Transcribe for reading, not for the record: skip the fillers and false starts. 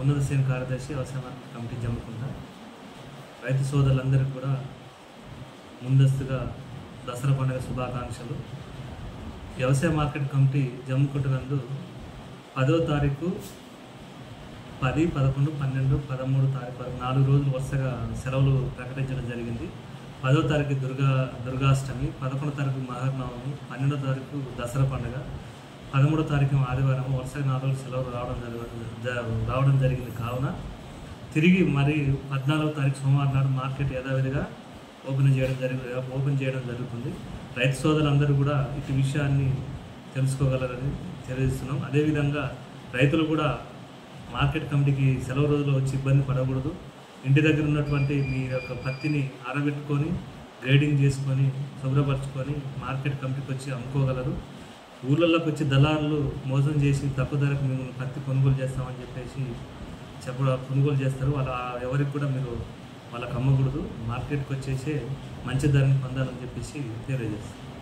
ఉన్నత శ్రేణి కార్యదర్శి వ్యవసాయ మార్కెట్ కమిటీ జమ్మికుంట. రైతు సోదరులందరికీ కూడా ముందస్తుగా దసరా పండుగ శుభాకాంక్షలు. వ్యవసాయ మార్కెట్ కమిటీ జమ్మికుంట నందు 10వ తారీఖు 10, 11, 12, 13 తారీఖు వరకు 4 రోజులు వరుసగా సెలవులు ప్రకటించడం జరిగింది. 10వ తారీఖు దుర్గాష్టమి, 11వ తారీఖు మహర్నవమి, 12వ తారీఖు దసరా పండుగ, 13వ తారీఖు ఆదివారం వరుసగా 4 రోజులు సెలవులు రావడం జరిగింది. కావున తిరిగి మరి 14వ తారీఖు సోమవారం నాడు మార్కెట్ యథావిధిగా ఓపెన్ చేయడం జరుగుతుంది. రైతు సోదరులందరూ కూడా ఇటు విషయాన్ని తెలుసుకోగలరని తెలియజేస్తున్నాం. అదేవిధంగా రైతులు కూడా మార్కెట్ కమిటీకి సెలవు రోజుల్లో వచ్చి ఇబ్బంది పడకూడదు. ఇంటి దగ్గర ఉన్నటువంటి మీ యొక్క పత్తిని ఆరబెట్టుకొని గ్రేడింగ్ చేసుకొని శుభ్రపరచుకొని మార్కెట్ కమిటీకి వచ్చి అమ్ముకోగలరు. ఊళ్ళల్లోకి వచ్చి దళారులు మోసం చేసి తక్కువ ధరకు మేము పత్తి కొనుగోలు చేస్తామని చెప్పేసి కొనుగోలు చేస్తారు. ఎవరికి కూడా మీరు వాళ్ళకి అమ్మకూడదు. మార్కెట్కి వచ్చేసే మంచి ధరని పొందాలని చెప్పేసి తెలియజేస్తారు.